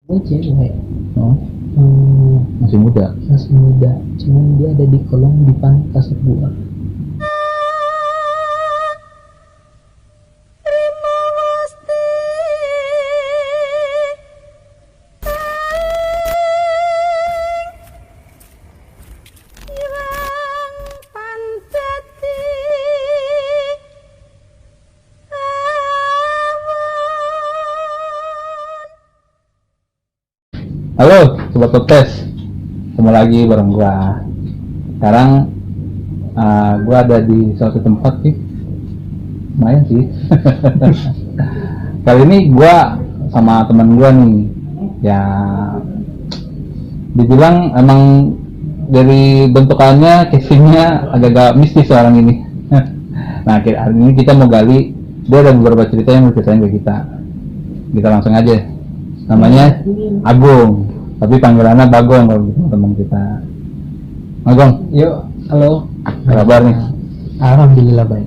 Oh cewek. Oh, masih muda. Masih muda, cuman dia ada di kolong depan kasur gua. Halo, Sobat Podcast. Ketemu lagi bareng gua. Sekarang gua ada di suatu tempat sih. Lumayan sih. Kali ini gua sama teman gua nih. Ya dibilang emang dari bentukannya, casingnya agak-agak mistis orang ini. Nah, hari ini kita mau gali. Dia ada beberapa cerita yang mau ceritain ke kita. Kita langsung aja. Namanya Agung, tapi panggilannya Bagong kalau gitu teman kita. Bagong, Yuk, halo. apa kabar nih? Alhamdulillah baik.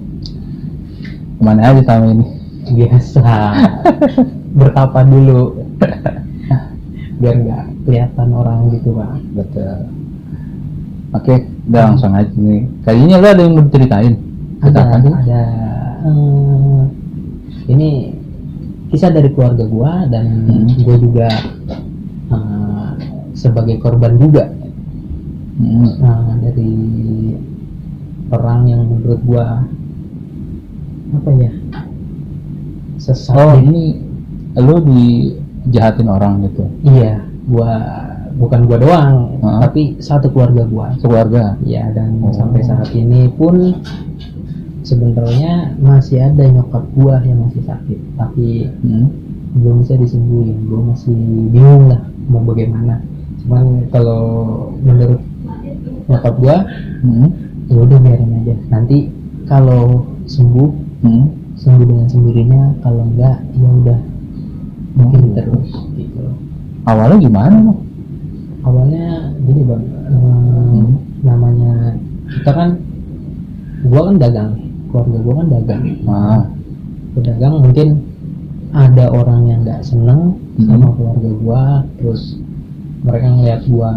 Kemana aja sama ini? Biasa. Bertapa dulu. Biar nggak kelihatan orang gitu, Pak. Betul. Oke, udah langsung aja nih. Kayaknya lu ada yang mau diceritain? Ada, Apa sih? ada. Ini kisah dari keluarga gua dan gua juga sebagai korban juga. Dari orang yang menurut gua apa ya, sesat. Oh, ini lu dijahatin orang gitu? Iya, bukan gua doang, tapi satu keluarga gua. Keluarga? Iya, dan sampai saat ini pun sebenarnya masih ada nyokap gua yang masih sakit, tapi belum bisa disembuhin. Gua masih bingung lah mau bagaimana. Cuman kalau menurut nyokap gua, ya udah biarin aja. Nanti kalau sembuh, sembuh dengan sendirinya. Kalau enggak, ya udah mungkin terus gitu. Awalnya gimana Bang? Awalnya gini Bang, namanya kita kan, gua kan dagang, keluarga gua kan dagang. Pedagang, mungkin ada orang yang nggak seneng sama keluarga gua, terus mereka ngeliat gua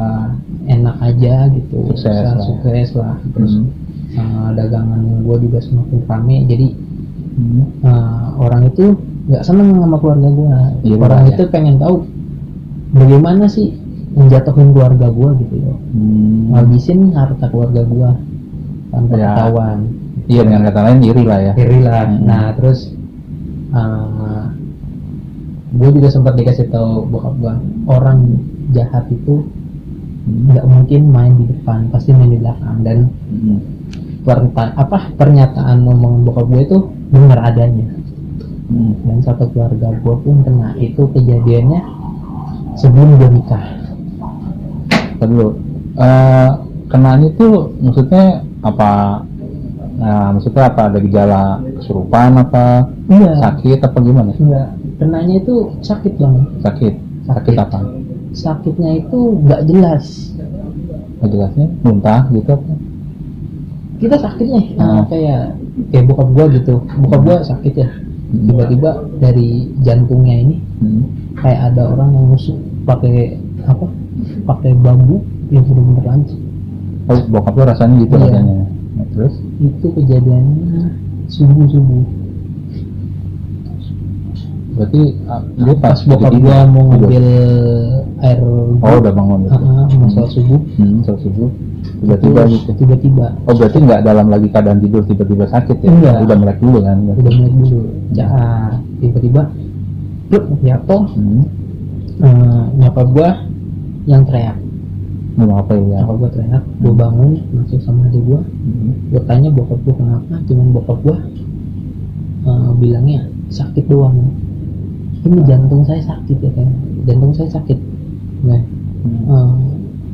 enak aja gitu, sukses lah. Terus dagangan gua juga semakin rame, jadi orang itu nggak seneng sama keluarga gua. Orang itu pengen tahu bagaimana sih menjatuhin keluarga gua gitu loh, ngabisin harta keluarga gua tanpa ketahuan. Iya, dengan kata lain iri lah ya. Iri lah. Nah terus gue juga sempat dikasih tahu bokap gue, orang jahat itu nggak mungkin main di depan, pasti main di belakang. Dan pernyataan ngomong bokap gue itu benar adanya. Dan satu keluarga gue pun kena. Itu kejadiannya sebelum gue nikah. Dulu kenaan itu maksudnya apa? Nah, maksudnya apa, ada gejala kesurupan apa? Iya. Sakit apa gimana? Enggak, kenanya itu sakit Bang. Sakit apa? Sakitnya itu nggak jelas. Nggak jelasnya muntah gitu apa? Kita sakitnya kayak bokap gua gitu. Bokap gua sakit ya, tiba-tiba dari jantungnya ini kayak ada orang yang nusuk pakai bambu yang benar-benar lancip. Oh, bokap lo rasanya gitu? Iya. Rasanya. Nah, terus? Itu kejadiannya subuh. Berarti dia pas bokap gua mau ngambil air. Oh, udah bangun gitu. Sholat subuh. Sholat subuh. Tiba-tiba gitu. Tiba-tiba. Oh, berarti nggak dalam lagi keadaan tidur tiba-tiba sakit ya? Enggak. Udah melek dulu kan? Udah melek dulu. Tiba-tiba jatuh. Nyokap gua yang teriak. Apa ya? Nyokap gua teriak. Gua bangun, masuk sama adik gua. Gua tanya bokap gua kenapa, cuman bokap gua bilangnya sakit doang. Ini jantung saya sakit ya kan, jantung saya sakit. Nah,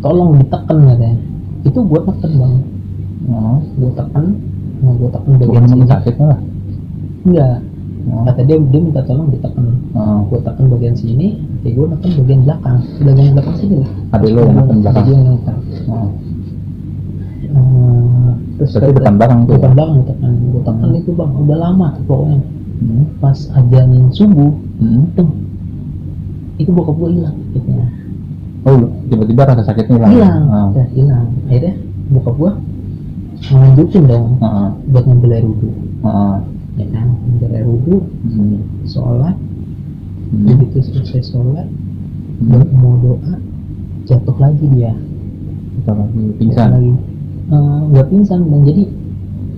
tolong ditekan katanya. Itu gua tekan Bang. Gua tekan bagian sini. Sakit malah? Enggak. Kata dia minta tolong ditekan. Gua tekan bagian sini, gua tekan bagian belakang. Bagian belakang sini lah. Adik lo yang tekan belakang? Dia yang tekan. Terus berarti tekan belakang tuh? Tekan belakang, gua tekan itu Bang, udah lama tuh pokoknya. Pas adzan subuh, itu bokap gue hilang gitu. Oh, tiba-tiba rasa sakitnya hilang, Ah. udah hilang. Akhirnya bokap gua ngelanjutin dong Ah. buat ngambil air wudhu, Ah. ya kan, ngambil air wudhu, sholat. Begitu selesai sholat, mau doa, jatuh lagi dia. Kita lagi Jatuh pingsan. lagi. Nggak pingsan, dan jadi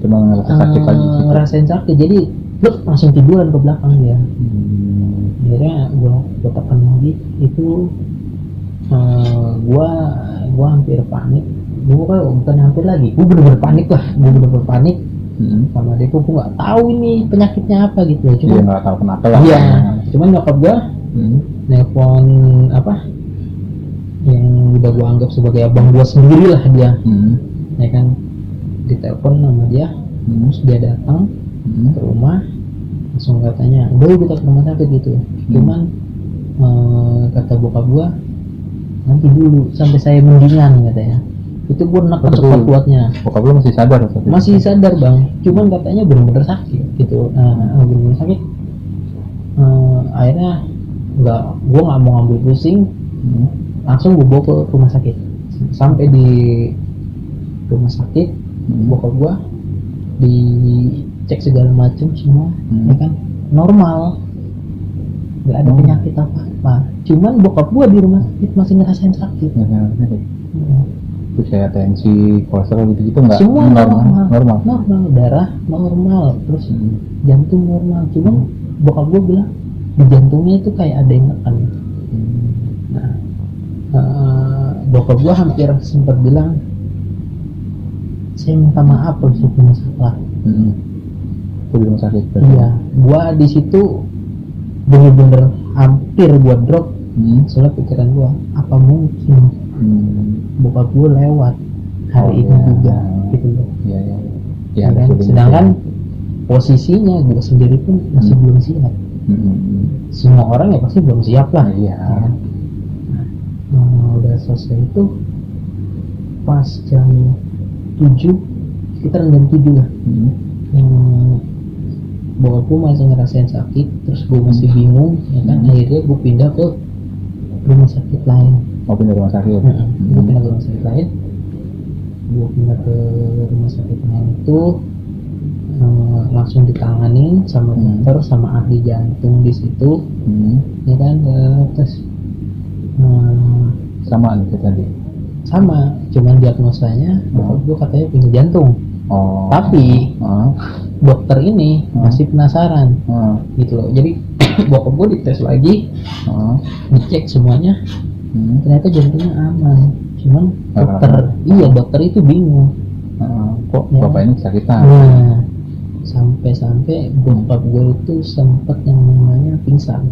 Cuma ngerasa sakit lagi. Gitu. ngerasain sakit, jadi blok langsung tiduran ke belakang dia. Akhirnya gua tekan lagi itu, gua hampir panik. Gua kan bukan hampir lagi, gua bener-bener panik lah, gua bener-bener panik. Sama adekku, gua nggak tahu ini penyakitnya apa gitu ya, cuma nggak tahu kenapa lah. iya, cuman nyokap gua nelpon apa yang udah gua anggap sebagai abang gua sendiri lah dia, ya kan, ditelepon sama dia, terus dia datang ke rumah, langsung katanya baru kita ke rumah sakit gitu. Cuman kata bokap gua nanti dulu sampai saya mendingan katanya. Itu gua neken sekuat-kuatnya. Bokap lu masih sadar? Masih sadar bang, cuman katanya benar-benar sakit gitu. Benar-benar sakit. Akhirnya gua nggak mau ngambil pusing, langsung gua bawa ke rumah sakit. Sampai di rumah sakit, bokap gua dicek segala macam semua, ya kan, normal, nggak ada penyakit apa-apa. Cuman bokap gua di rumah sakit masih ngerasain sakit. Terus kayak tensi, kolesterol gitu-gitu nggak? Semua normal. Darah normal, terus jantung normal. Cuman bokap gua bilang di jantungnya itu kayak ada yang neken. Nah, bokap gua hampir sempat bilang, saya minta maaf kalau saya punya salah. Itu di rumah sakit. Iya, gua di situ bener-bener hampir gua drop. Soalnya pikiran gua, apa mungkin bokap gua lewat hari ini juga, gitu loh. Iya. Kan? Sedangkan posisinya gua sendiri pun masih belum siap. Semua orang ya pasti belum siap lah. Iya. Kan? Udah selesai itu pas jam 7, sekitar jam 7 lah. Bokap gue masih ngerasain sakit, terus gue masih bingung, ya kan. Akhirnya gue pindah ke rumah sakit lain. Pindah rumah sakit. Gue pindah ke rumah sakit lain. Gue pindah ke rumah sakit lain itu langsung ditanganin sama dokter, sama ahli jantung di situ, ya kan. Terus sama nih tadi. Sama, cuman diagnosanya bokap gue katanya punya jantung. Tapi dokter ini masih penasaran, gitu loh. Jadi bokap gue dites lagi, dicek semuanya, ternyata jantungnya aman. Cuman dokter itu bingung, kok ya, bapak ini kesakitan. Nah, sampai bokap gue itu sempet yang namanya pingsan.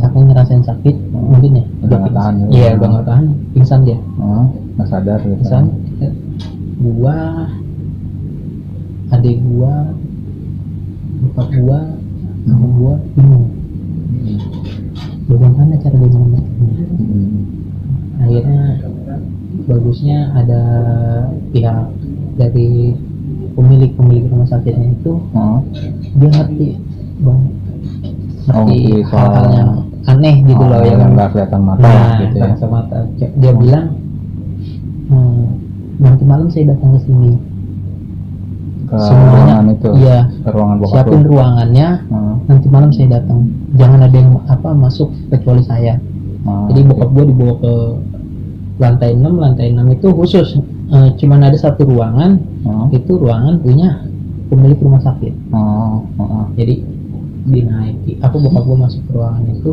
Saking ngerasain sakit, mungkin ya. Udah nggak tahan. Iya, udah nggak tahan, pingsan dia. Nggak sadar. Pingsan. Gua, adik gua, bokap gua, sama gua bingung. Bagaimana cara dia menyelamatkannya? Akhirnya bagusnya ada pihak dari pemilik rumah sakitnya itu, dia ngerti bang, ngerti hal-hal yang aneh gitu loh, yang nggak kelihatan mata, gitu ya. Mata. Dia bilang, nanti malam saya datang ke sini. Ke semuanya ruangan itu, iya, ke ruangan bokap siapin lu. ruangannya. Nanti malam saya datang, jangan ada yang masuk kecuali saya. Jadi bokap gue dibawa ke lantai 6. Lantai 6 itu khusus, cuman ada satu ruangan, itu ruangan punya pemilik rumah sakit. Jadi dinaiki, aku bokap gue masuk ke ruangan itu,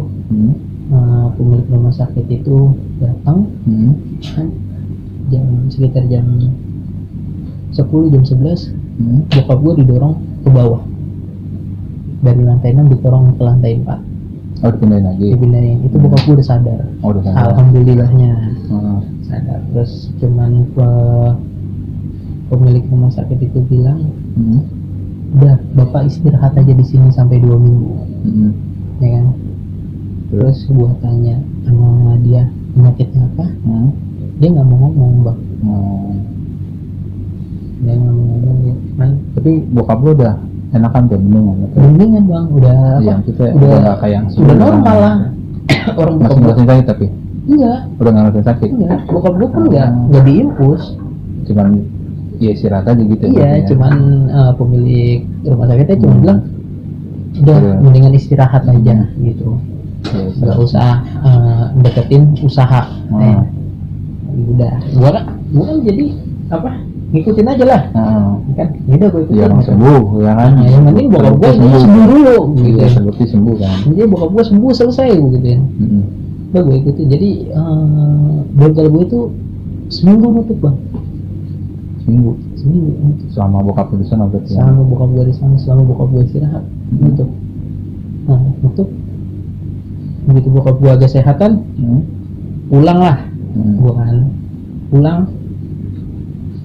pemilik rumah sakit itu datang, kan sekitar jam 10, jam 11, bokap gue didorong ke bawah dari lantai 6, didorong ke lantai 4. Dipindahin lagi. Dipindahin. Itu bokap gue udah sadar. Udah sadar. Alhamdulillahnya sadar. Terus cuman pemilik rumah sakit itu bilang, udah bapak istirahat aja di sini sampai 2 minggu, ya kan. Terus gue tanya sama dia penyakitnya apa, dia nggak mau ngomong bang. Dia nggak mau ngomong ya kan. Tapi bokap lu udah enakan tuh, mendingan bang, udah iya, kita udah nggak kayak yang udah normal lah. Orang masih ngerasain sakit tapi Enggak, Udah nggak ngerasain sakit? enggak. Bokap gue pun enggak diinfus. Cuman ya istirahat aja gitu. Iya, ya. cuman pemilik rumah sakitnya cuma bilang udah Iya. mendingan istirahat aja gitu. Ya, Nggak usah deketin usaha. Hmm. Udah, gua kan jadi apa? Ngikutin aja lah. Kan, udah gue ikutin. Ya orang sembuh, ya kan? Nah, yang penting bokap gue sembuh dulu, gitu. Iya, terbukti sembuh kan? Jadi bokap gue sembuh selesai, gituin. Udah gue ikutin. Jadi bengkel gue itu seminggu nutup bang. Seminggu. Nutup. Selama bokap di sana berarti. Ya? Selama bokap gue di sana, selama bokap gue istirahat, nutup. Nah, nutup. Begitu bokap gue agak sehatan, pulang lah. Gue kan pulang,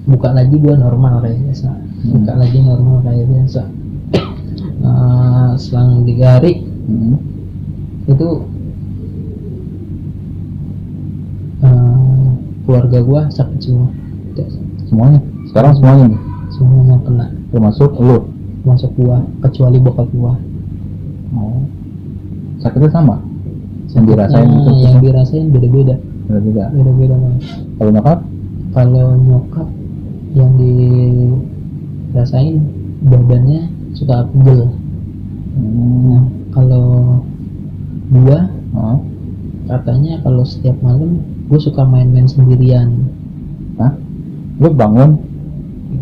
buka lagi gue normal kayak biasa. Buka lagi normal kayak biasa. Selang 3 hari itu keluarga gua sakit semua. Semuanya? Sekarang semuanya nih? Semuanya kena. Termasuk lu? Termasuk gua, kecuali bokap gua. Oh. Sakitnya sama? Yang dirasain itu? Yang dirasain beda-beda. Beda-beda mas. Kalau nyokap? Kalau nyokap yang dirasain badannya suka pegel. Nah, kalau gua katanya kalau setiap malam gua suka main-main sendirian. Hah? Lu bangun?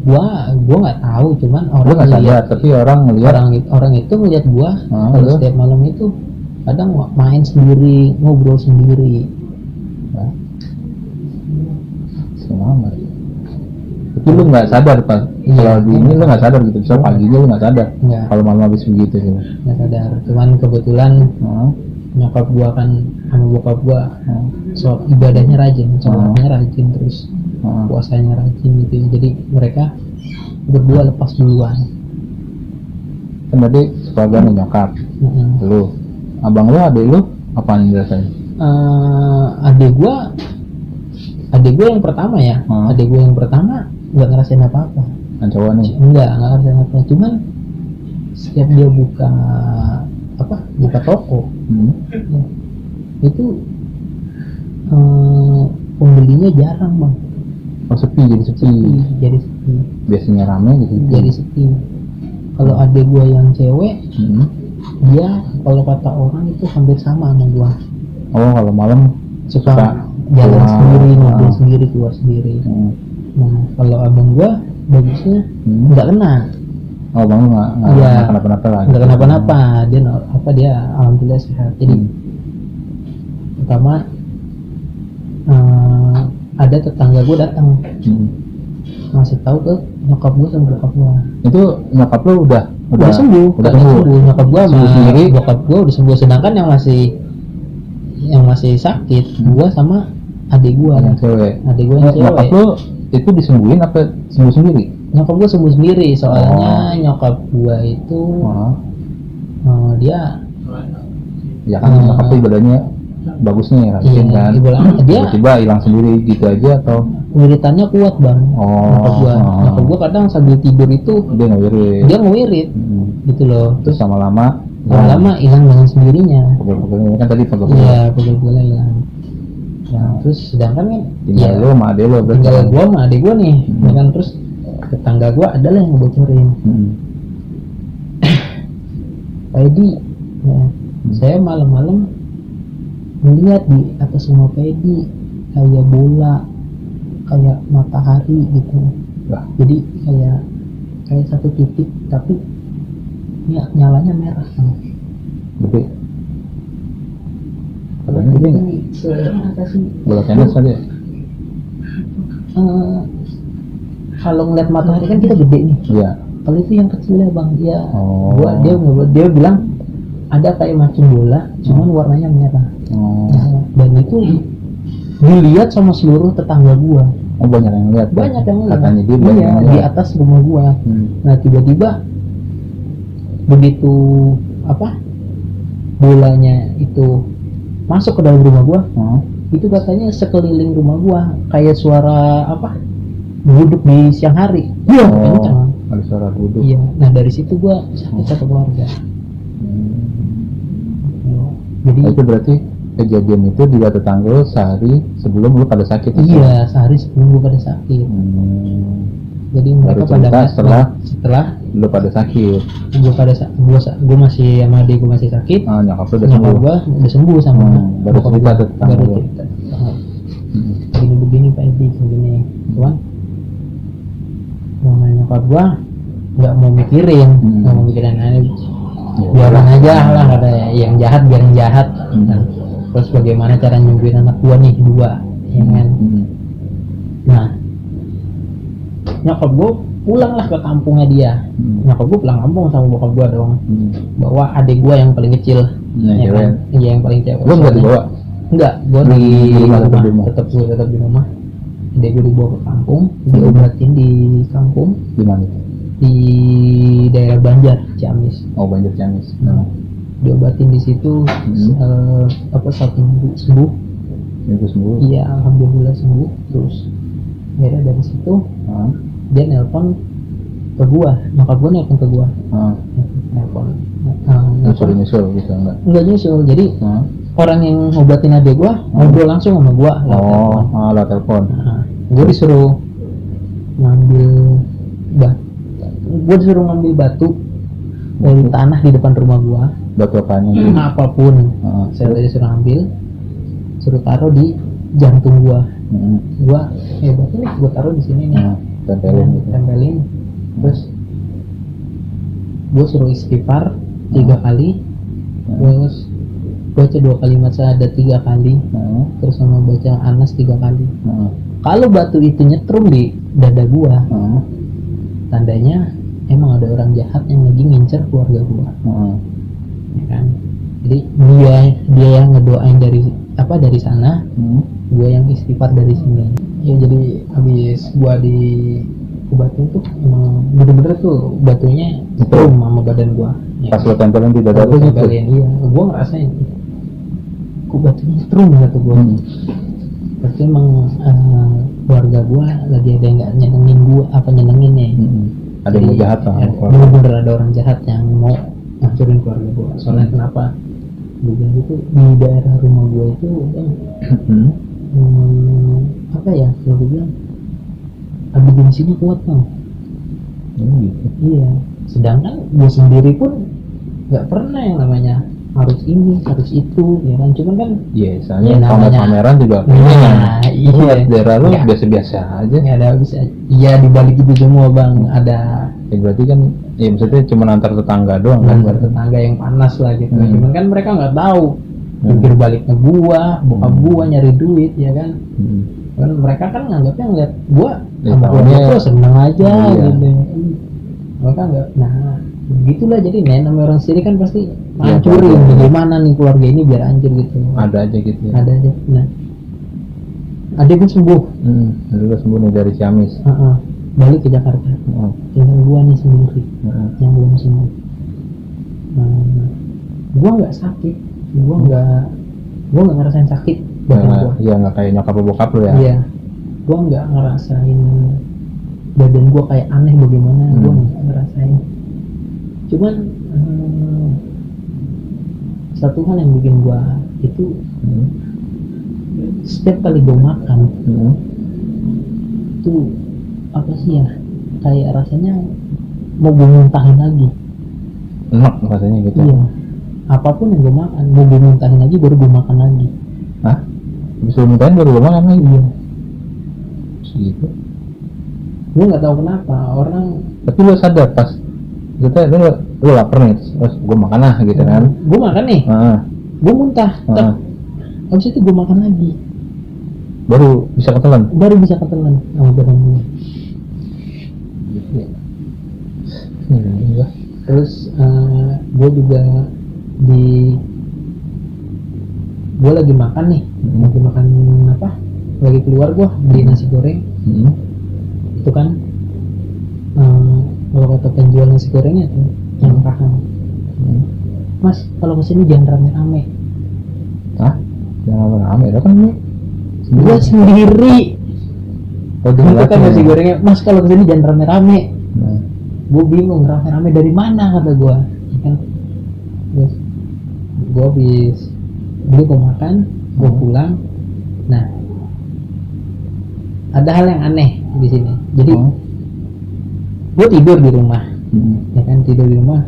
Gua nggak tahu, cuman Lu nggak sadar, tapi orang ngeliat. Orang itu ngeliat gua kalau lu? setiap malam itu kadang main sendiri, ngobrol sendiri. Nah. Selama. Tapi lu nggak sadar Pak? Kalau di ini lu nggak sadar gitu, misalnya paginya lu nggak sadar. Kalau malam habis begitu sih. Nggak sadar. Cuman kebetulan nyokap gua kan sama bokap gua soal ibadahnya rajin, sholatnya rajin, terus puasanya rajin gitu. Jadi mereka berdua lepas duluan. Kan tadi keluarga nyokap, lu, abang lu, adik lu, apa yang dirasain? Adik gua yang pertama ya. Adik gua yang pertama nggak ngerasain apa-apa. Yang cowok nih? Nggak ngerasain apa. Cuman setiap dia buka toko, itu pembelinya jarang bang. Oh jadi sepi. Biasanya rame gitu. Jadi sepi. Kalau adik gua yang cewek, dia kalau kata orang itu hampir sama sama gua. Oh kalau malam suka jalan sendiri, ngobrol sendiri, keluar sendiri. Nah kalau abang gua bagusnya nggak kena. Oh bang lu nggak kenapa-napa lah. Nggak kenapa-napa. Dia alhamdulillah sehat. Jadi pertama ada tetangga gue datang ngasih tahu ke nyokap gue sama bokap gue. Itu nyokap lu udah sembuh. Nyokap gue sama sendiri. Bokap gue udah sembuh, sedangkan yang masih sakit gue sama adik gue. Yang cewek. Adik gue yang cewek. Nyokap lu itu disembuhin apa sembuh sendiri? Nyokap gue sembuh sendiri, soalnya nyokap gue itu dia ya kan nyokap tuh ibadahnya bagus nih, rajin kan. Dia tiba-tiba hilang sendiri gitu aja atau wiritannya kuat bang. Nyokap gua kadang sambil tidur itu dia ngewirit gitu loh. Terus lama-lama hilang dengan sendirinya. Pegel-pegelnya kan tadi Iya, pegel-pegelnya hilang. Nah, terus sedangkan kan tinggal lu sama adek lu berarti. Tinggal gua sama adek gua nih, kan terus tetangga gua adalah yang ngebocorin. Pak Edi, ya, saya malam-malam melihat di atas rumah Pak Edi kayak bola, kayak matahari gitu. Jadi kayak satu titik tapi nyalanya merah. Gede. Katanya gede nggak? Bola tenis aja. Kalau ngeliat matahari kan kita gede nih. Iya. Kalau itu yang kecilnya bang, dia bilang ada kayak macam bola, cuman warnanya merah. Dan itu dilihat sama seluruh tetangga gua. Oh banyak yang lihat. Banyak yang lihat. Katanya dia banyak yang di atas rumah gua. Nah tiba-tiba begitu bolanya itu masuk ke dalam rumah gua, itu katanya sekeliling rumah gua kayak suara duduk di siang hari. Iya, kencang. Ada suara duduk. Iya. Nah dari situ gua sakit satu keluarga. Jadi itu berarti kejadian itu di Batu Tanggul sehari sebelum lu pada sakit. Iya, sehari sebelum gue pada sakit. Jadi mereka Baru pada cerita setelah lu pada sakit. gue masih sama adik gue masih sakit. Nyokap lu udah Nyokap sembuh. gue udah sembuh sama baru nyokap cerita gua. tuh tentang Baru lu. cerita. Begini Pak Edi, begini. Cuman namanya nyokap gue nggak mau mikirin, aneh. Biaran aja lah, kata yang jahat biar yang jahat. Terus bagaimana cara nyembuhin anak gue nih dua, ya kan? Nah, nyokap gue pulang lah ke kampungnya dia. Nyokap gue pulang kampung sama bokap gue dong. Bawa adik gue yang paling kecil. Ya kan? Iya, yang paling cewek. Lu nggak dibawa? Enggak, gue di rumah. Tetap di rumah. Adik gue dibawa ke kampung, diobatin di kampung. Di mana? Di daerah Banjar, Ciamis. Oh, Banjar Ciamis. Diobatin di situ, 1 minggu sembuh. Itu sembuh. Iya, alhamdulillah sembuh. Terus akhirnya dari situ dia nelpon ke gua, nyokap gua nelpon ke gua. Nelpon. Nyusul gitu enggak nyusul. Jadi orang yang ngobatin adik gua ngobrol langsung sama gua lewat telepon. Gua disuruh ngambil batu dari tanah di depan rumah gua. Batu apanya? Apapun. Saya disuruh ambil, suruh taruh di jantung gua. Gua batu nih, gua taruh di sini nih. Tempelin. Terus gua suruh istighfar 3 kali. Terus baca 2 kalimat syahadat 3 kali. Terus sama baca Anas 3 kali. Kalau batu itu nyetrum di dada gua, tandanya emang ada orang jahat yang lagi ngincer keluarga gua. Ya kan? Jadi dia yang ngedoain dari sana, gua yang istighfar dari sini. Ya jadi habis gua diobatin tuh emang bener-bener tuh batunya nyetrum sama badan gua. Ya. Pas lo tempelin di dada lu tempelin, iya. Gua ngerasain kok batunya nyetrum gitu gua. Berarti emang keluarga gua lagi ada yang nggak nyenengin ya. Ada yang jahat lah. Bener-bener ada orang jahat yang mau ngancurin keluarga gua. Soalnya kenapa? Gue bilang itu di daerah rumah gua itu apa ya? Kalau gue bilang ada bensinnya kuat bang. Gitu. Iya. Sedangkan gue sendiri pun nggak pernah yang namanya harus ini, harus itu, ya kan? Cuman kan soalnya pameran juga iya. Daerah lu biasa-biasa aja. Nggak ada bisa. Iya, di balik itu semua bang ada. Berarti kan, maksudnya cuma antar tetangga doang kan? Antar tetangga yang panas lah gitu. Cuman kan mereka nggak tahu. Pikir baliknya gua, bokap gua nyari duit, ya kan? Kan mereka kan nganggapnya ngeliat gua sama keluarga gua seneng aja gitu. Mereka nggak, begitulah. Jadi namanya orang sendiri kan pasti hancurin bagaimana nih keluarga ini biar hancur gitu. Ada aja gitu ya. Ada aja. Nah, adik gue sembuh. Adik gue sembuh nih dari Ciamis. Balik ke Jakarta. Tinggal gua nih sendiri yang belum sembuh. Gua nggak sakit. Gua nggak ngerasain sakit badan gua. Iya, nggak kayak nyokap bokap lu ya. Iya. Gua nggak ngerasain badan gua kayak aneh bagaimana. Gua nggak ngerasain. Cuman satu hal yang bikin gua itu setiap kali gua makan itu apa sih ya, kayak rasanya mau gua muntahin lagi. Enak rasanya gitu. Iya, apapun yang gua makan mau gua muntahin lagi baru gua makan lagi. Bisa muntahin baru gua makan lagi. Iya, gitu. Gua nggak tahu kenapa orang. Tapi lu sadar pas lu lapar nih, terus gue makan lah gitu kan. Gue makan nih, gue muntah, habis itu gue makan lagi. Baru bisa ketelan sama badan gue. Gitu ya. Terus gue juga gue lagi makan nih, lagi makan apa? Lagi keluar gue beli nasi goreng. Itu kan kalau kata penjual nasi gorengnya tuh yang paham, Mas kalau kesini jangan rame-rame. Jangan rame-rame, kan lu gua sendiri. Itu kan nasi gorengnya, Mas kalau kesini jangan rame-rame. Gua bingung, rame-rame dari mana kata gua, kan? Terus gua habis beli, gua makan, Gue pulang, nah ada hal yang aneh di sini. Jadi gue tidur di rumah, ya kan, tidur di rumah.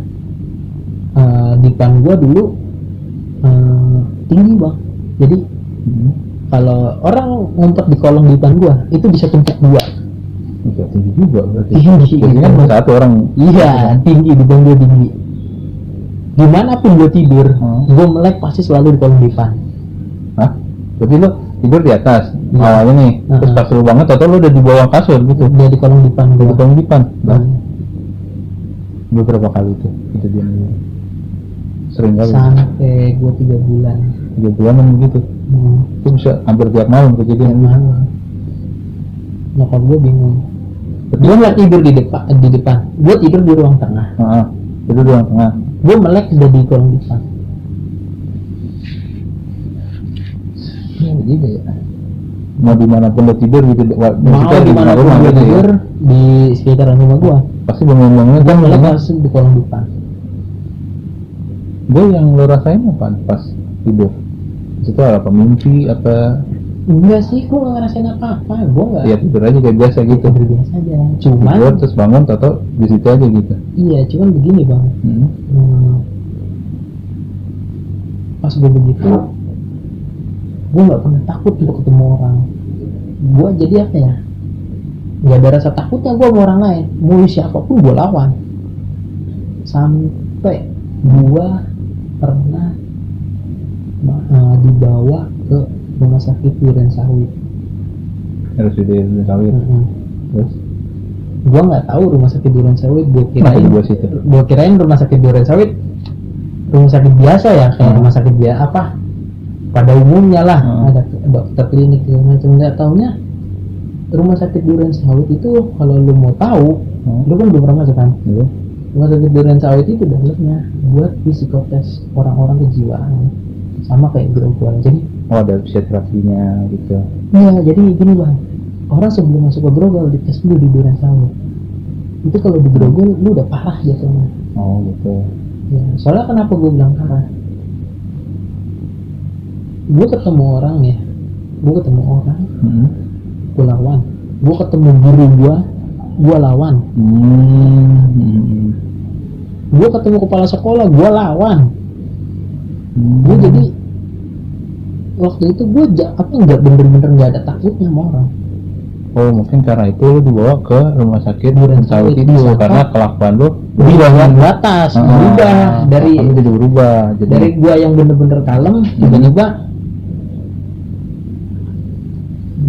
Dipan gue dulu tinggi bang, jadi kalau orang ngumpet di kolong dipan gue itu bisa tumpuk 2. Iya, tinggi juga berarti. Tinggi. Jadi kan satu orang. Iya, tinggi, di bawah gue tinggi. Dimanapun gue tidur, gue melek pasti selalu di kolong dipan. Hah? Berarti lo tidur di atas awalnya nih, terus pas lu banget atau lo udah di bawah kasur gitu? Udah di kolong dipan gue. Di kolong dipan. Beberapa kali tuh itu dia sering kali. Sampai gue 3 bulan. 3 bulanan begitu. Itu bisa hampir tiap malam kejadian. Nyokap gue bingung. Gue nggak tidur di depan. Gue tidur di ruang tengah. Tidur di ruang tengah. Gue melek udah di kolong depan. Ya gitu ya. Mau dimanapun lo tidur gitu. Mau dimanapun lo tidur ya? Di sekitaran rumah gue. Pasti bangun-bangunnya kan melek langsung di kolong depan. Gue yang lo rasain apa pas tidur? Itu apa mimpi apa? Enggak sih, gue gak ngerasain apa-apa. Gue gak. Ya tidur aja kayak biasa gitu. Tidur biasa aja. Cuman tidur terus bangun atau di situ aja gitu. Iya, cuman begini bang. Pas gue begitu, gue gak pernah takut untuk ketemu orang. Gue jadi apa ya? Gak ada rasa takutnya gue sama orang lain. Mau siapapun gue lawan. Sampai gue pernah dibawa ke rumah sakit Duren Sawit. RSUD Duren Sawit. Terus? Gua nggak tahu rumah sakit Duren Sawit. Gua kirain rumah sakit Duren Sawit rumah sakit biasa ya, kayak rumah sakit biasa apa? Pada umumnya lah, ada dokter klinik macam. Nggak taunya rumah sakit Duren Sawit itu kalau lu mau tahu, lu kan belum pernah masuk kan? Rumah sakit Duren Sawit itu dalamnya buat psikotes orang-orang kejiwaan, sama kayak Grogol. Jadi ada psikoterapinya gitu. Iya, jadi gini bang, orang sebelum masuk ke Grogol dites dulu di Duren Sawit. Itu kalau di Grogol lu udah parah jatuhnya. Oh gitu. Ya, soalnya kenapa gue bilang parah? Gue ketemu orang, gue lawan. Gue ketemu guru gue lawan. Gue ketemu kepala sekolah, gue lawan. Gue jadi waktu itu gue nggak bener-bener nggak ada takutnya sama orang. Oh mungkin karena itu lu dibawa ke rumah sakit Duren Sawit itu karena kelakuan lu berubah batas, berubah dari dari gue yang bener-bener kalem tiba-tiba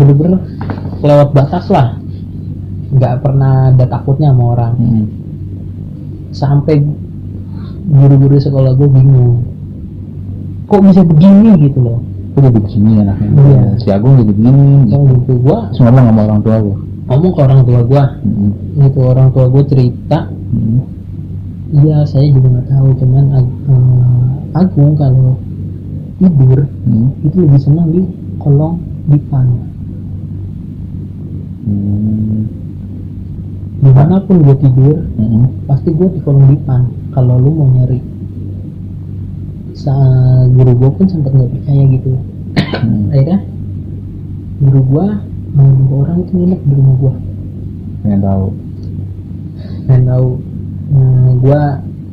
bener-bener lewat batas lah, nggak pernah ada takutnya sama orang. Sampai guru-guru sekolah gue bingung, kok bisa begini gitu loh. Kok jadi begini anaknya? Si Agung jadi begini gitu. Gua ngomong sama orang tua gue. Ngomong ke orang tua gue. Gitu, orang tua gue cerita. Iya, saya juga nggak tahu, cuman Agung kalau tidur itu lebih senang di kolong dipan. Dimanapun gue tidur, pasti gue di kolong dipan. Kalau lu mau nyari, guru gue pun sempat nggak percaya gitu. Akhirnya guru gue orang itu nginep di rumah gue. Pengen tahu. Gue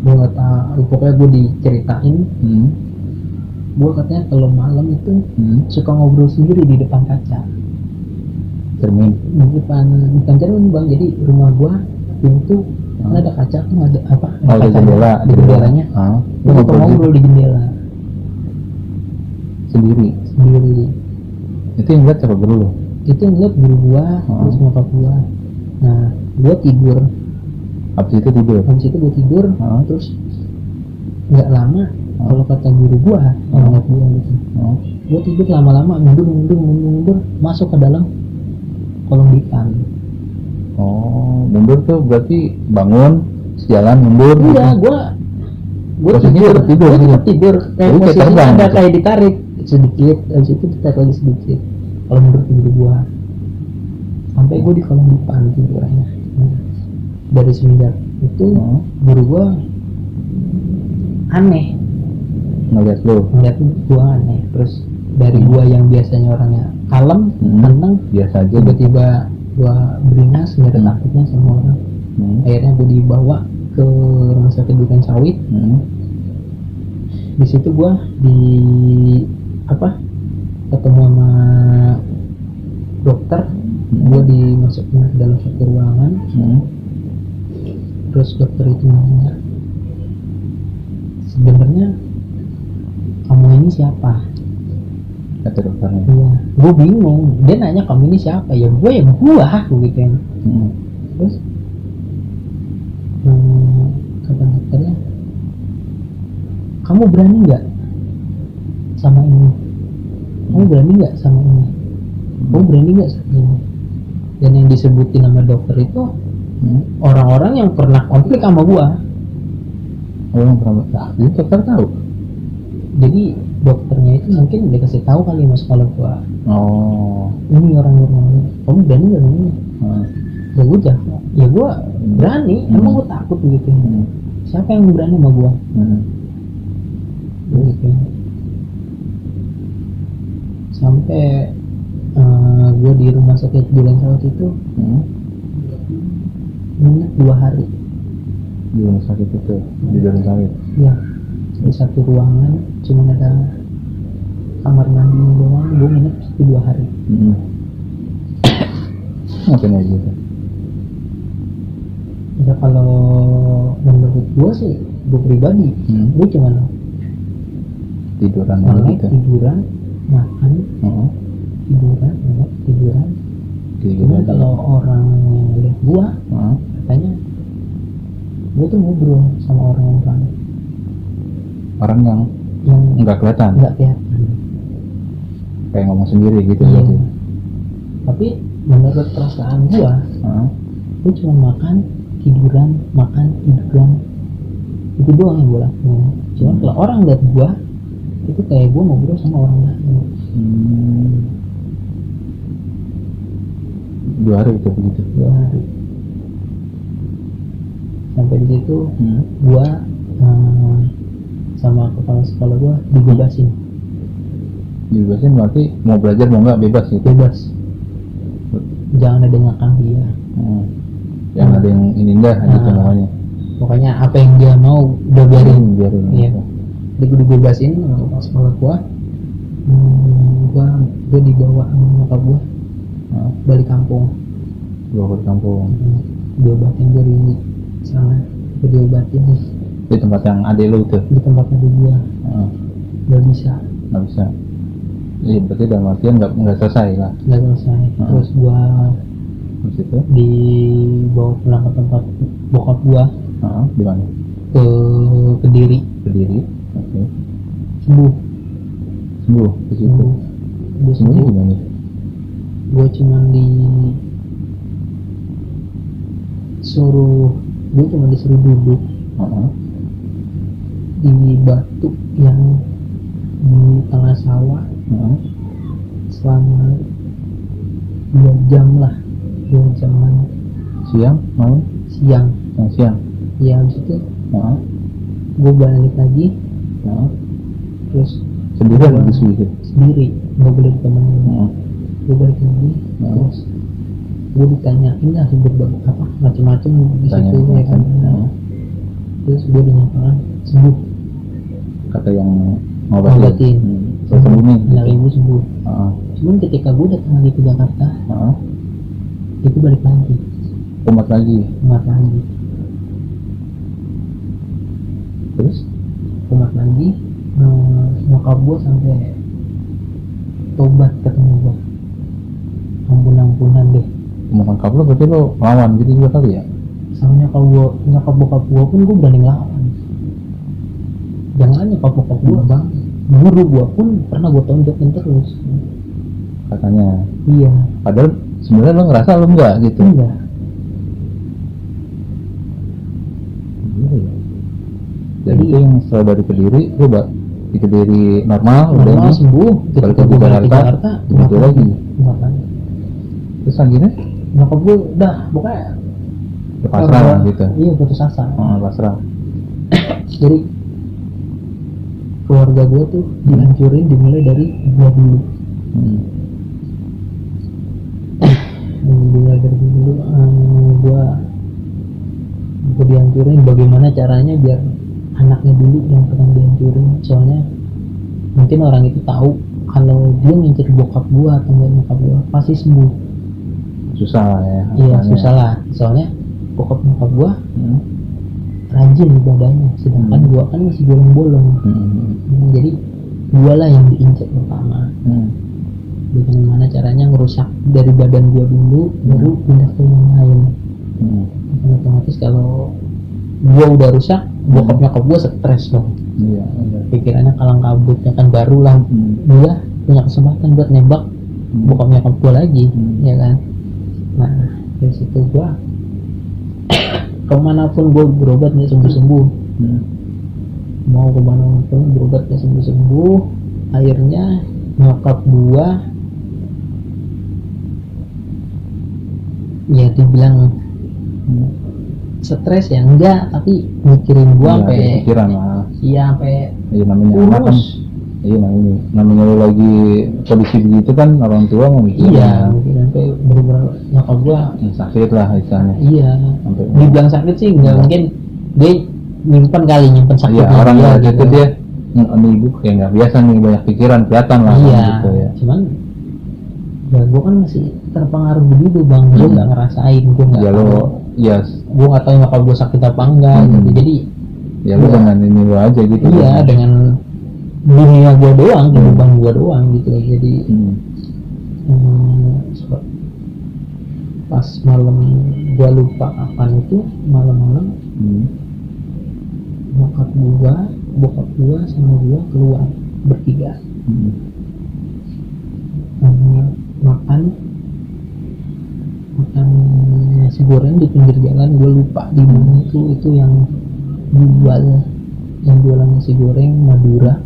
nggak tahu. Pokoknya gue diceritain. Gue katanya kalau malam itu suka ngobrol sendiri di depan kaca. Cermin. Bukan cermin bang. Jadi rumah gue pintu ada kaca tuh, ada apa? Ada jendela. Di jendelanya. Gue ngobrol di jendela. Sendiri. Itu yang lihat siapa guru lo? Itu yang lihat guru gua, terus nyokap gua. Nah, gua tidur. Habis itu gua tidur. Terus nggak lama, kalau kata guru gua, nyokap gua gitu. Gua tidur lama-lama, mundur, masuk ke dalam kolong dipan. Oh, mundur tuh berarti bangun, sejalan mundur. Iya, gitu. gua tidur. Kayak posisinya ada kayak ditarik sedikit, habis itu ditarik lagi sedikit. Kalau menurut guru gua, sampai gua di kolong dipan tidurannya. Dari semenjak itu guru gua aneh. Ngeliat gua aneh. Terus dari gua yang biasanya orangnya kalem, tenang, biasa aja. tiba-tiba gua beringas, nggak ada takutnya sama orang. Akhirnya gua dibawa ke rumah sakit Duren Sawit. Di situ gua ketemu sama dokter. Gua dimasukin ke dalam satu ruangan. Terus dokter itu nanya, sebenarnya kamu ini siapa? Kata dokternya. Iya, gue bingung. Dia nanya kamu ini siapa? Ya gue gitu ya. Terus kata dokternya, kamu berani nggak sama ini? Kamu berani nggak sama ini? Kamu berani nggak sama ini? Dan yang disebutin sama dokter itu orang-orang yang pernah konflik sama gua. Yang pernah, jadi dokter tahu. Jadi dokternya itu mungkin dia kasih tahu kali mas kalau gua. Ini orang-orang, kamu berani nggak ini? Ya udah, ya gua berani. Emang gua takut gitu. Siapa yang berani sama gua? Gitu. Sampai gua di rumah sakit Duren Sawit itu minyak 2 hari di rumah sakit itu di Duren Sawit. Ya, di satu ruangan cuma ada kamar mandi doang. Gue nginep itu 2 hari. Ngapain aja gitu? Ya kalau menurut gue sih, gue pribadi, gue cuma tiduran aja gitu. Tiduran, makan, tiduran. Cuma kalau orang yang lihat gue, katanya gue tuh ngobrol sama orang-orang yang nggak kelihatan, kayak ngomong sendiri gitu. Iya. Tapi menurut perasaan gue cuma makan tiduran itu doang yang gue lakuin. Cuma kalau orang lihat gue itu kayak gue ngobrol sama orang lain. 2 hari itu begitu. 2 hari. Sampai di situ gue sama kepala sekolah gue dibebasin. Dibebasin berarti mau belajar mau nggak bebas gitu? Bebas. Jangan ada yang ngakang dia. Jangan ada yang ini dah gitu namanya. Pokoknya apa yang dia mau udah biarin. Iya. Jadi gue dibebasin sama kepala sekolah gue. Gue dibawa sama nyokap gue balik kampung. Diobatin gue di sana. Gue diobatin di tempat yang adek lu tuh? Di tempat adek gue. Nggak bisa. Iya, berarti dalam artian nggak selesai lah. Nggak selesai. Terus gue dibawa pulang ke tempat bokap gue. Di mana? Ke Kediri. Oke. Sembuh ke situ. Sembuhnya gimana? Gue cuma disuruh duduk di batu yang di tengah sawah selama 2 jam lah. 2 jaman. Siang, malam? Siang. Ya habis itu gue balik lagi. Terus sendiri, nggak boleh ditemenin. Gue balik lagi. Terus gue ditanyain lah apa macam-macam di situ ya kan. Terus gue dinyatakan sembuh. Kata yang ngobatin. Sembuh. Ibu sembuh. Cuman ketika gue datang lagi ke Jakarta, itu balik lagi. Kumat lagi. Terus? Kumat lagi. Nyokap gue sampai tobat ketemu gue. Ampun-ampunan deh. Nyokap lo berarti lo lawan gitu juga kali ya? Sama nyokap bokap gue pun gue berani lawan. Jangan nyokap bokap gue bang, guru gue pun pernah gue tonjokin terus. Katanya. Iya. Padahal sebenarnya lo ngerasa lo enggak gitu? Enggak. Jadi itu yang setelah dari Kediri, lo di Kediri normal udah sembuh. Balik ke Jakarta, begitu lagi. Terus akhirnya? Nyokap gue udah pokoknya pasrah gitu. Iya, putus asa. Pasrah. Jadi keluarga gue tuh dihancurin dimulai dari gue dulu. Dimulai dari dulu gue dihancurin. Bagaimana caranya biar anaknya dulu yang pernah dihancurin, soalnya mungkin orang itu tahu kalau dia ngincer bokap gue atau nggak nyokap gue pasti sembuh. Susah lah ya. Iya susah lah, soalnya bokap nyokap gue rajin ibadahnya, sedangkan gue kan masih bolong-bolong. Jadi gue lah yang diinjak pertama. Bagaimana caranya ngerusak dari badan gue dulu, baru pindah ke yang lain. Otomatis kalau gue udah rusak, bokap nyokap gue stres dong. Iya. Pikirannya kalang kabutnya kan, barulah dia punya kesempatan buat nembak bokap nyokap gue lagi, ya kan. Nah dari situ gue kemanapun gue berobat nggak sembuh-sembuh. Mau kemanapun berobat nggak sembuh-sembuh. Akhirnya nyokap gue ya dibilang stres ya enggak, tapi mikirin gua sampai pikiran lah. Iya sampai iya namanya anak kan. Iya namanya lu lagi kondisi begitu kan, orang tua mau mikir. Iya mikirin sampai bener-bener nyokap gua sakit lah istilahnya. Iya sampai dibilang sakit sih enggak mungkin, dia nyimpen sakitnya. Iya orang dia, gitu dia ini ibu kayak nggak biasa nih, banyak pikiran kelihatan lah. Iya gitu ya. cuman ya gue kan masih terpengaruh begitu bang. Gue nggak ngerasain, gue nggak ya tahu. Gue nggak tahu nyokap gue sakit apa enggak gitu. Jadi ya lu dengan ini lu aja gitu. Iya dengan dunia gue doang, kehidupan gue doang gitu. Jadi pas malam gue lupa kapan itu, malam-malam bokap gue sama gue keluar bertiga. Makan nasi goreng di pinggir jalan. Gue lupa di mana itu yang jualan nasi goreng Madura.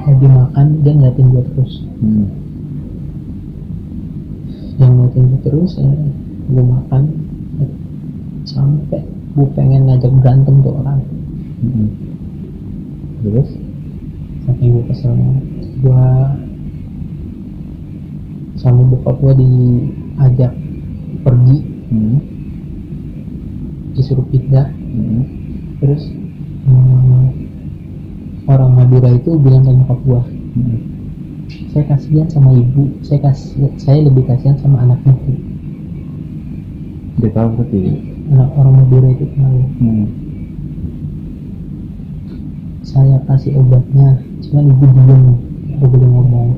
Lagi makan dia ngeliatin gue terus. Gue makan sampai gue pengen ngajak berantem tuh orang. Terus saking gue kesel, gue sama bokap gue diajak pergi, disuruh pindah. Terus orang Madura itu bilang ke nyokap gue, saya kasihan sama ibu, saya lebih kasihan sama anak ibu. Dia tahu berarti anak orang Madura itu tahu. Saya kasih obatnya, cuman ibu diem, gak boleh ngomong.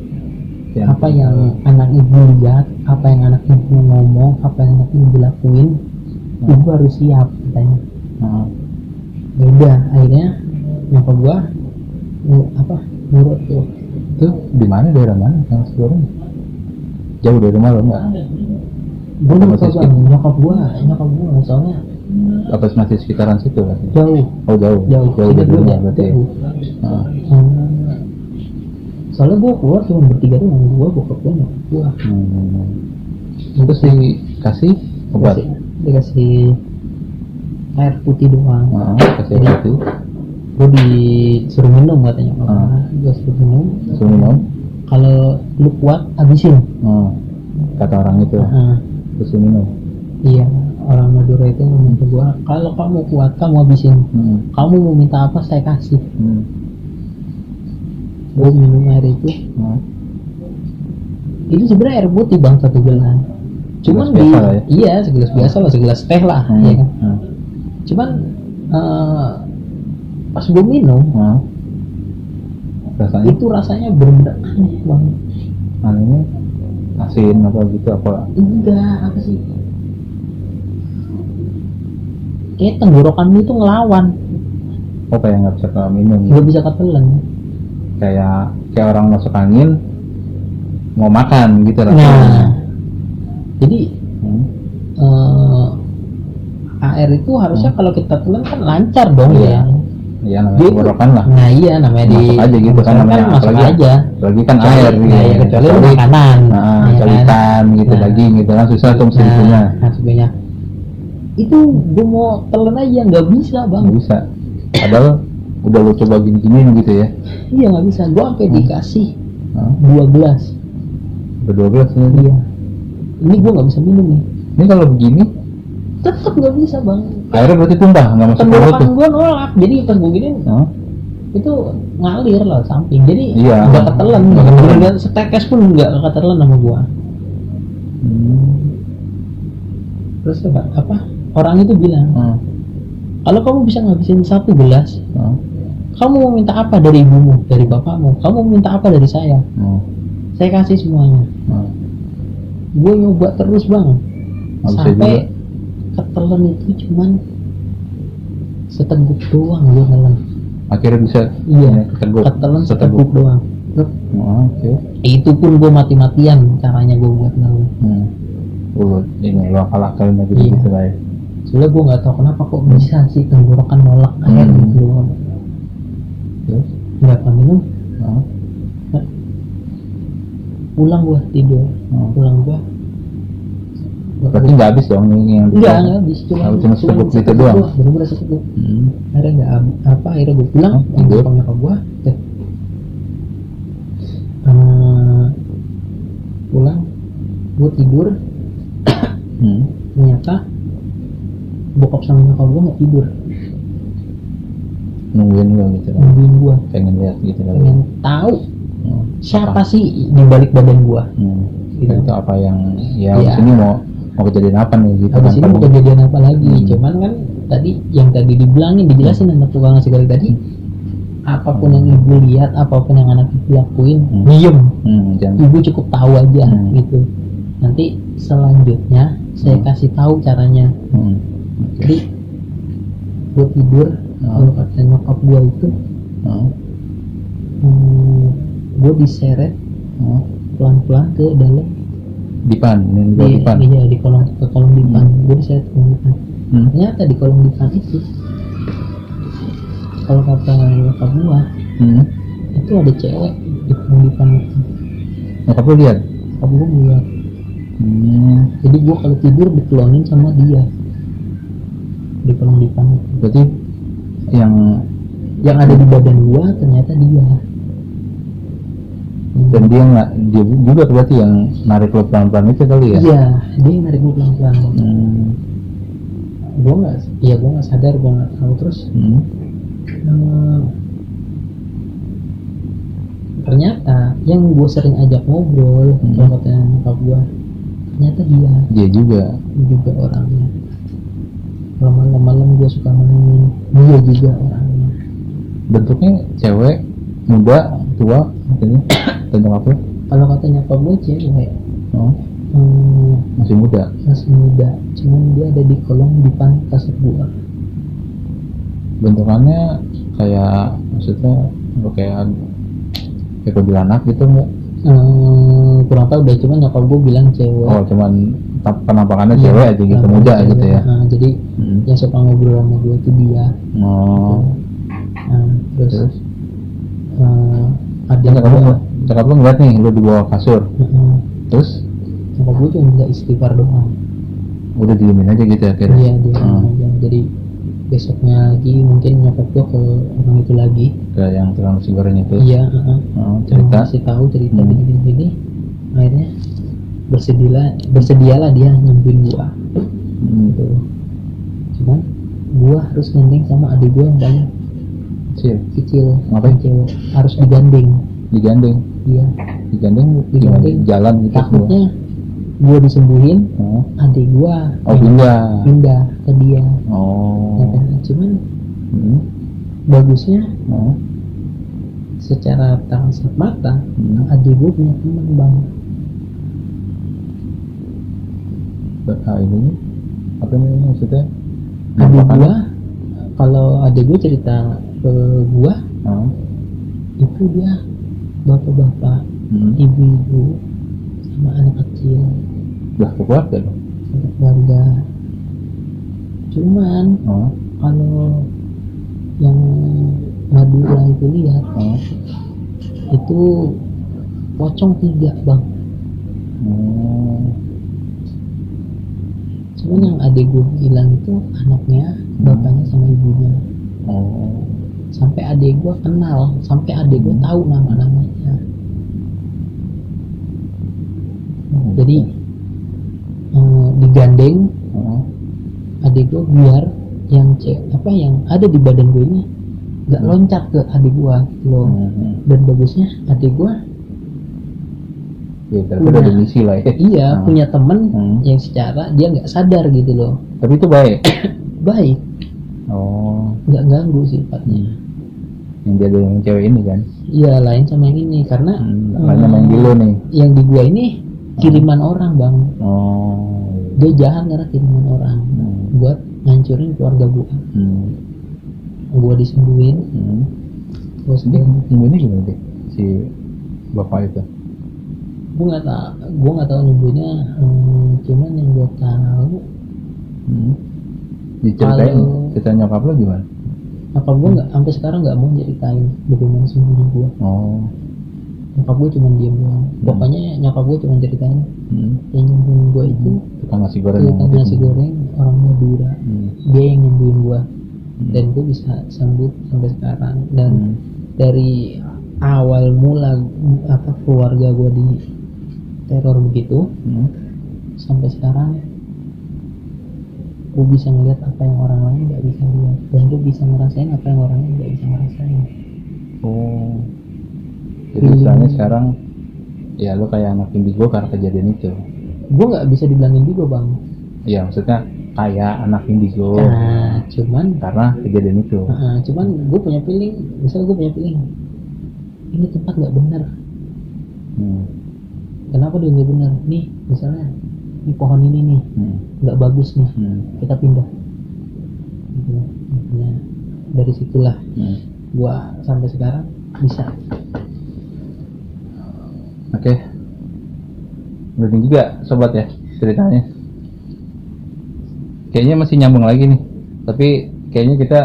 Ya, apa yang anak ibu lihat, apa yang anak ibu ngomong, apa yang anak ibu lakuin, ibu harus siap katanya. Ya udah, akhirnya nyokap gua nurut tuh. Itu di mana, daerah mana yang sekarang? Jauh dari rumah lo enggak? Gue lupa bang, nyokap gua soalnya apa masih sekitaran situ kan? Jauh. Oh jauh dari rumah berarti. Soalnya gue keluar cuma bertiga doang, gue bokap gue nyokap gue. Terus dikasih obat? Dikasih air putih doang. Kasih air putih. Gue disuruh minum katanya nyokap. Gue suruh minum. Kalau lu kuat habisin. Kata orang itu. Terus minum. Iya, orang Madura itu ngomong ke gue, kalau kamu kuat kamu habisin. Kamu mau minta apa saya kasih. Gue minum air itu. Itu sebenarnya air putih bang, 1 gelas. Cuman segelas biasa lah, segelas teh lah, ya kan. Cuman pas gue minum, rasanya bener-bener aneh bang. Anehnya asin apa gitu apa? Enggak, apa sih? Kayak tenggorokan itu ngelawan. Oh kayak nggak bisa minum? Nggak bisa ketelan. Kayak orang masuk angin mau makan gitu lah. Jadi air itu harusnya kalau kita telan kan lancar dong. Iya namanya tenggorokan lah. Nah iya namanya masuk aja gitu kan namanya. Masuk aja. Lagi kan air gitu. Kecuali makanan. Ikan gitu, daging gitu kan susah tuh mesti punya. Itu gue mau telan aja nggak bisa bang. Nggak bisa. Padahal udah lo coba gini-gini gitu ya. Iya nggak bisa, gue sampai dikasih Hah? 2 gelas. Udah 12 nih. Iya, ini gue nggak bisa minum nih, Ini kalau begini tetap nggak bisa bang. airnya berarti tumpah, nggak masuk mulut Tenggorokan tuh. gue nolak, jadi pas gue gini Hah? itu ngalir lah samping, jadi Iya. nggak ketelan, Nggak ketelan. nggak setekes pun nggak ketelan sama gue. Terus apa orang itu bilang, Hmm. kalau kamu bisa ngabisin 1 gelas, Hmm. kamu mau minta apa dari ibumu, dari bapakmu, kamu mau minta apa dari saya kasih semuanya. Hmm. Gue nyoba terus bang, Nggak bisa sampai juga. ketelan itu cuman seteguk doang gue nelen. Akhirnya bisa Iya, keteguk. ketelan seteguk doang. Oh, oke. Itu pun gue mati-matian caranya gue buat nelen. Ini lo akal-akalin aja Iya. gitu lah ya. Soalnya gue nggak tahu kenapa kok bisa sih tenggorokan nolak air gitu loh. Terus? Berapa minum, Oh. pulang gue tidur, Oh. pulang gue. Berarti nggak habis dong ini yang Enggak habis, Cuma seteguk gitu doang. Bener-bener seteguk. Hmm. Akhirnya nggak apa, akhirnya gue pulang, Oh, tidur. nyokap gue, pulang, gue tidur, ternyata bokap sama nyokap gue nggak tidur, Nungguin lo gitu lah. nungguin gue, Pengen lihat gitu lah. pengen tahu Hmm. siapa sih di balik badan gue. Gitu. Itu apa yang ya Iya. di sini mau kejadian apa nih gitu Habis ini kan. mau kejadian apa lagi? Cuman kan tadi yang tadi dibilangin, dijelasin sama tukang nasi goreng tadi, apapun yang ibu lihat, apapun yang anak ibu lakuin, diem. Jangan. Ibu cukup tahu aja gitu. Hmm. Nanti selanjutnya saya kasih tahu caranya. Jadi gue tidur, kalau kata nyokap gue itu, gue diseret pelan-pelan ke dalam Dipan, ini dipan. iya, di kolong, ke kolong dipan. Gue diseret ke kolong dipan. Ternyata di kolong dipan itu, kalau kata nyokap gue, itu ada cewek di kolong dipan itu. Nyokap lu lihat? Nyokap gue ngeliat. Jadi gue kalau tidur dikelonin sama dia di kolong dipan itu. Berarti Yang ada di badan gue ternyata dia. dan dia juga berarti yang narik lo pelan-pelan itu kali ya? Iya, dia yang narik gue pelan-pelan. Gue nggak sadar, gue nggak tahu. Terus ternyata yang gue sering ajak ngobrol, kalau katanya nyokap gue, ternyata dia juga orangnya. Kalau malam-malam gue suka main, dia juga orangnya. Bentuknya cewek, muda, tua, katanya tentang apa? Kalau kata nyokap gue cewek, Masih muda. masih muda, cuman dia ada di kolong dipan kasur gue. Bentukannya kayak, maksudnya kayak kuntilanak gitu nggak? Kurang tahu deh, cuman nyokap gue bilang cewek. Oh, cuman penampakannya cewek aja gitu, muda cewek. gitu ya? Jadi yang suka ngobrol sama gue itu dia. Terus ada Cakap lu ngeliat nih, lu di bawah kasur. Terus nyokap gue cuma minta istighfar doang. udah diemin aja gitu akhirnya? Iya, dia aja. Jadi besoknya lagi mungkin nyokap gue ke orang itu lagi, Ke yang tukang nasi goreng itu? iya, Cerita? kasih tahu cerita gini. Akhirnya bersedialah dia nyembuhin gua. Gitu. Cuman gua harus gandeng sama adik gua yang paling kecil. Ngapain? Cewek harus digandeng. Digandeng? Iya, Digandeng gimana? Digandeng. Jalan gitu? takutnya gua disembuhin, adik gua Oh, pindah ke dia. Oh. Ya kan? Cuman bagusnya secara tak kasat mata, adik gua punya teman bang. Ini apa ini maksudnya? Adik gua, kalau adik gua cerita ke gua, itu dia bapak-bapak, ibu-ibu, sama anak kecil, Udah keluarga dong? satu keluarga. Cuman kalau yang Madura itu lihat, itu pocong 3 bang. Cuman yang adik gue bilang itu anaknya, bapaknya sama ibunya. sampai adik gue kenal, sampai adik gue tahu nama-namanya. Jadi digandeng adik gue biar yang yang ada di badan gue ini nggak loncat ke adik gue loh. Dan bagusnya adik gue ya, udah ada misi lah ya. Iya, punya temen yang secara dia nggak sadar gitu loh. Tapi itu baik. Baik. Oh. Nggak ganggu sifatnya. Yang dia yang cewek ini kan? Iya, lain sama yang ini karena lain sama yang di lo nih. Yang di gua ini kiriman orang bang. Oh. Dia jahat karena kiriman orang buat ngancurin keluarga gua. Gua disembuhin. Terus dia nyembuhinnya gimana deh si bapak itu? Gua nggak tahu nyembuhinnya, cuman yang gua tahu diceritain cerita nyokap lo gimana? Nyokap gua nggak sampai sekarang nggak mau ceritain bagaimana sembuhnya gua. Nyokap gue cuma diem doang. Pokoknya nyokap gue cuma ceritain yang nyembuhin gue itu tukang nasi goreng, orang Madura. Dia yang nyembuhin gue dan gue bisa sembuh sampai sekarang. Dan dari awal mula keluarga gue di teror begitu sampai sekarang gue bisa ngeliat apa yang orang lain nggak bisa lihat, dan gue bisa ngerasain apa yang orang lain nggak bisa ngerasain. Jadi misalnya sekarang ya lo kayak anak indigo karena kejadian itu. Gue nggak bisa dibilang indigo bang. Iya, maksudnya kayak anak indigo. Cuman karena kejadian itu. Cuman gue punya feeling, misalnya gue punya feeling ini tempat nggak benar. Kenapa dia nggak benar? Nih misalnya di pohon ini nih nggak bagus nih, kita pindah. Gitu. Makanya dari situlah gue sampai sekarang bisa. Oke. Berarti juga sobat ya ceritanya. Kayaknya masih nyambung lagi nih. Tapi kayaknya kita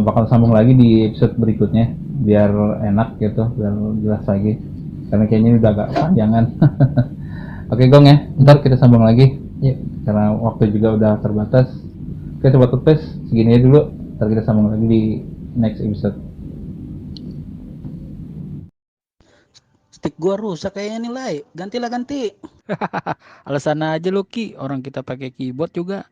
bakal sambung lagi di episode berikutnya biar enak gitu, biar jelas lagi. Karena kayaknya udah agak panjangan. Oke Gong ya, ntar kita sambung lagi. Yep. Karena waktu juga udah terbatas. Oke sobat Tupes, segini aja dulu. Ntar kita sambung lagi di next episode. Stick gua rusak kayaknya nih, Lai. Ganti. Alasan aja lo Ki, orang kita pakai keyboard juga.